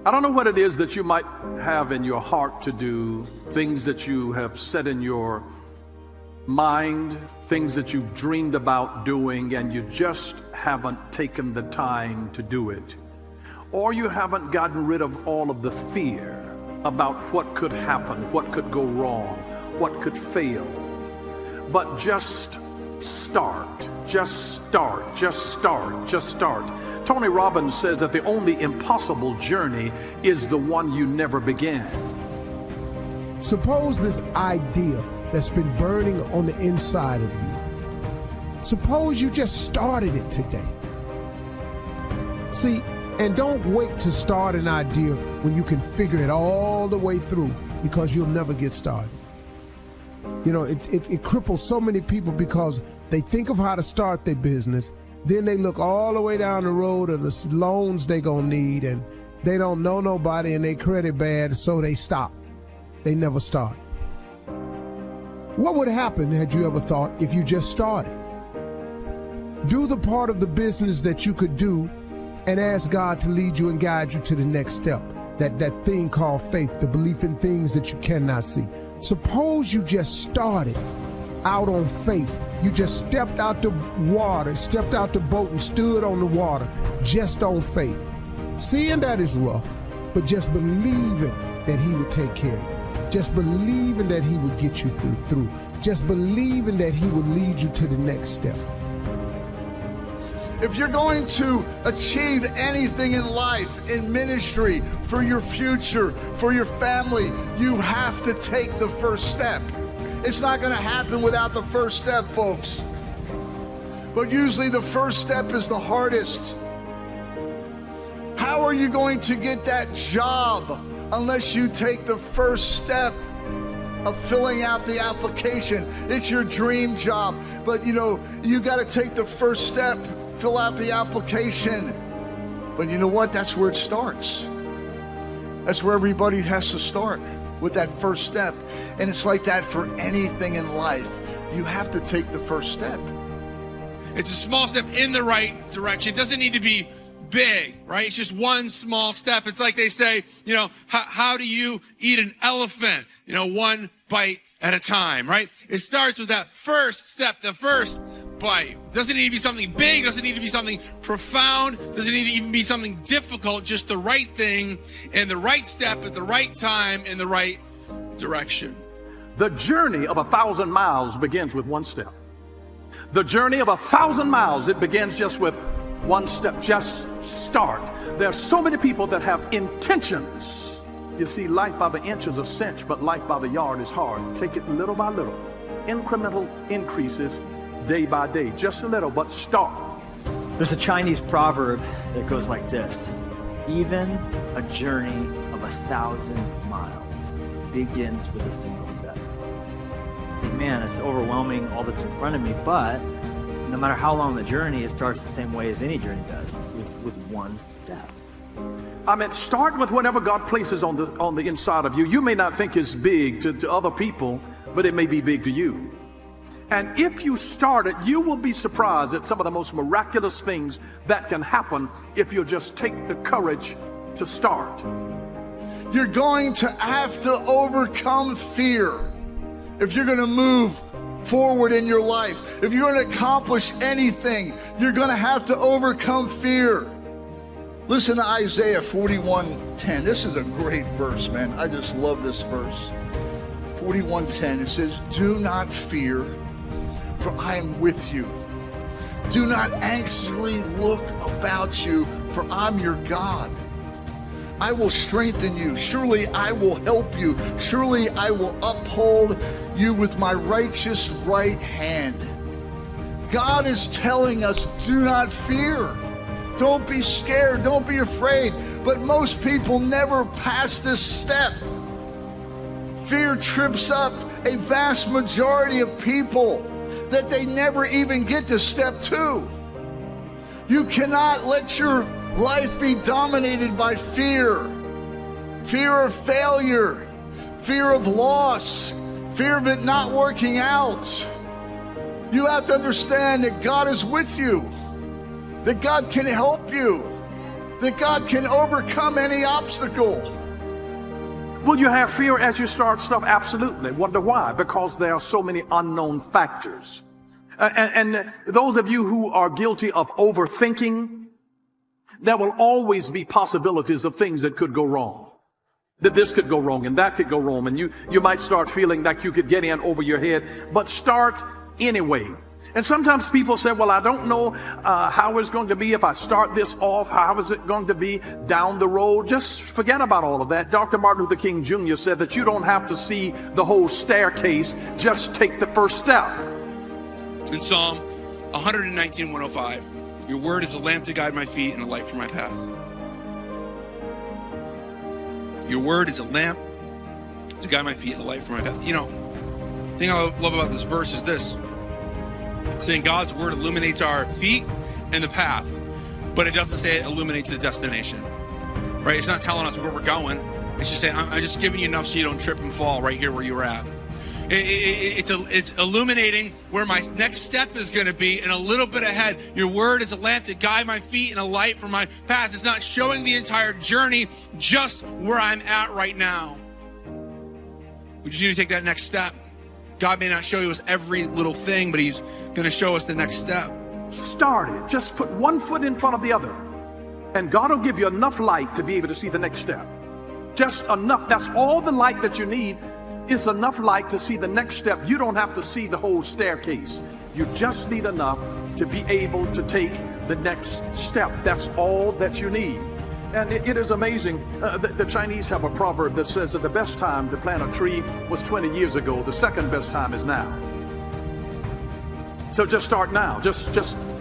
I don't know what it is that you might have in your heart to do, things that you have set in your mind, things that you've dreamed about doing, and you just haven't taken the time to do it. Or you haven't gotten rid of all of the fear about what could happen, what could go wrong, what could fail. But just start, just start, just start, just start. Tony Robbins says that the only impossible journey is the one you never began. Suppose this idea that's been burning on the inside of you, suppose you just started it today. See, and don't wait to start an idea when you can figure it all the way through, because you'll never get started. You know, it cripples so many people because they think of how to start their business, then they look all the way down the road of the loans they gonna need, and they don't know nobody and they credit bad, so they stop. They never start. What would happen, had you ever thought, if you just started? Do the part of the business that you could do and ask God to lead you and guide you to the next step. That thing called faith, the belief in things that you cannot see. Suppose you just started out on faith. You just stepped out the water, stepped out the boat and stood on the water just on faith. Seeing that is rough, but just believing that he would take care of you. Just believing that he would get you through. Just believing that he would lead you to the next step. If you're going to achieve anything in life, in ministry, for your future, for your family, you have to take the first step. It's not going to happen without the first step, folks. But usually the first step is the hardest. How are you going to get that job unless you take the first step of filling out the application? It's your dream job, but you got to take the first step, fill out the application. But you know what? That's where it starts. That's where everybody has to start, with that first step. And it's like that for anything in life. You have to take the first step. It's a small step in the right direction. It doesn't need to be big, right? It's just one small step. It's like they say, how do you eat an elephant? One bite at a time, right? It starts with that first step, the first bite. Doesn't need to be something big, doesn't need to be something profound, doesn't need to even be something difficult, just the right thing and the right step at the right time in the right direction. The journey of 1,000 miles begins with one step. The journey of 1,000 miles, it begins just with one step. Just start. There's so many people that have intentions. You see, life by the inch is a cinch, but life by the yard is hard. Take it little by little. Incremental increases day by day. Just a little, but start. There's a Chinese proverb that goes like this: even a journey of 1,000 miles begins with a single step. I think, man, it's overwhelming, all that's in front of me, but no matter how long the journey, it starts the same way as any journey does, with one step. Start with whatever God places on the inside of you. You may not think it's big to other people, but it may be big to you. And if you start it, you will be surprised at some of the most miraculous things that can happen if you'll just take the courage to start. You're going to have to overcome fear if you're going to move forward in your life. If you're going to accomplish anything, you're going to have to overcome fear. Listen to Isaiah 41:10. This is a great verse, man. I just love this verse. 41:10, it says, "Do not fear, for I am with you. Do not anxiously look about you, for I'm your God. I will strengthen you. Surely I will help you. Surely I will uphold you with my righteous right hand." God is telling us, do not fear. Don't be scared. Don't be afraid. But most people never pass this step. Fear trips up a vast majority of people that they never even get to step 2. You cannot let your life be dominated by fear. Fear of failure, fear of loss, fear of it not working out. You have to understand that God is with you, that God can help you. that God can overcome any obstacle. Will you have fear as you start stuff? Absolutely. Wonder why? Because there are so many unknown factors. And those of you who are guilty of overthinking, there will always be possibilities of things that could go wrong. That this could go wrong and that could go wrong. And you might start feeling like you could get in over your head, but start anyway. And sometimes people say, well, I don't know how it's going to be if I start this off. How is it going to be down the road? Just forget about all of that. Dr. Martin Luther King Jr. said that you don't have to see the whole staircase. Just take the first step. In Psalm 119:105, your word is a lamp to guide my feet and a light for my path. Your word is a lamp to guide my feet and a light for my path. You know, the thing I love about this verse is this. Saying God's word illuminates our feet and the path, but it doesn't say it illuminates the destination, right? It's not telling us where we're going. It's just saying, I'm just giving you enough so you don't trip and fall right here where you're at. It's illuminating where my next step is going to be and a little bit ahead. Your word is a lamp to guide my feet and a light for my path. It's not showing the entire journey, just where I'm at right now. We just need to take that next step. God may not show us every little thing, but he's going to show us the next step. Start it. Just put one foot in front of the other. And God will give you enough light to be able to see the next step. Just enough. That's all the light that you need is enough light to see the next step. You don't have to see the whole staircase. You just need enough to be able to take the next step. That's all that you need. And it is amazing. The Chinese have a proverb that says that the best time to plant a tree was 20 years ago. The second best time is now. So just start now.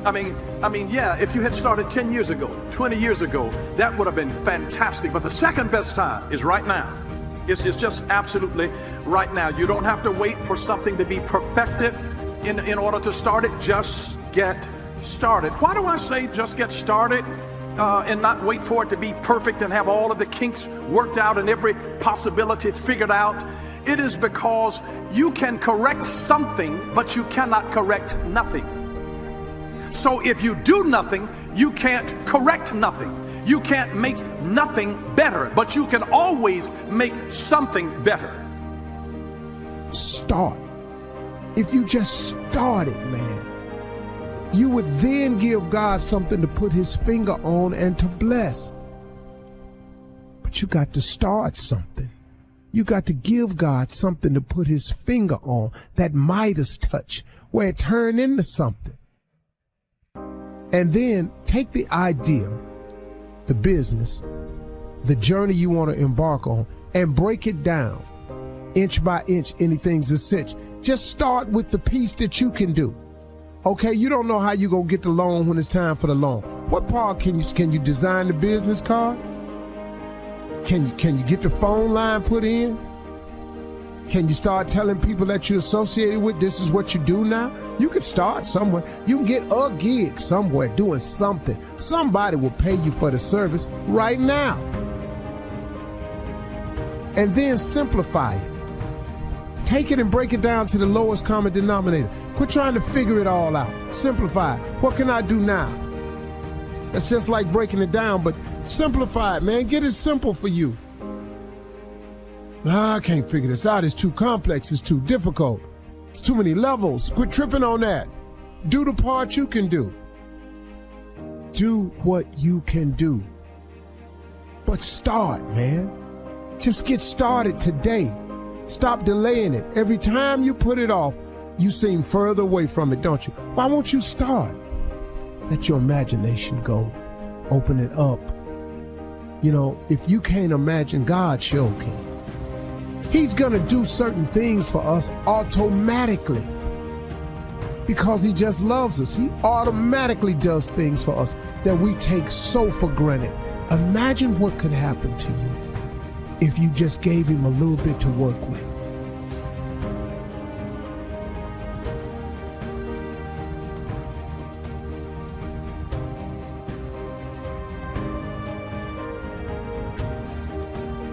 I mean, yeah, if you had started 10 years ago, 20 years ago, that would have been fantastic. But the second best time is right now. It's just absolutely right now. You don't have to wait for something to be perfected in order to start it. Just get started. Why do I say just get started? And not wait for it to be perfect and have all of the kinks worked out and every possibility figured out. It is because you can correct something, but you cannot correct nothing. So if you do nothing, you can't correct nothing. You can't make nothing better, but you can always make something better. Start. If you just started, man, you would then give God something to put his finger on and to bless. But you got to start something. You got to give God something to put his finger on, that Midas touch, where it turned into something. And then take the idea, the business, the journey you want to embark on, and break it down, inch by inch, anything's a cinch. Just start with the piece that you can do. Okay, you don't know how you're going to get the loan when it's time for the loan. What part can you design the business card? Can you get the phone line put in? Can you start telling people that you're associated with this is what you do now? You can start somewhere. You can get a gig somewhere doing something. Somebody will pay you for the service right now. And then simplify it. Take it and break it down to the lowest common denominator. Quit trying to figure it all out. Simplify it. What can I do now? That's just like breaking it down, but simplify it, man. Get it simple for you. I can't figure this out. It's too complex. It's too difficult. It's too many levels. Quit tripping on that. Do the part you can do. Do what you can do. But start, man. Just get started today. Stop delaying it. Every time you put it off, you seem further away from it, don't you? Why won't you start? Let your imagination go. Open it up. You know, if you can't imagine, God sure can. He's gonna do certain things for us automatically because he just loves us. He automatically does things for us that we take so for granted. Imagine what could happen to you if you just gave him a little bit to work with.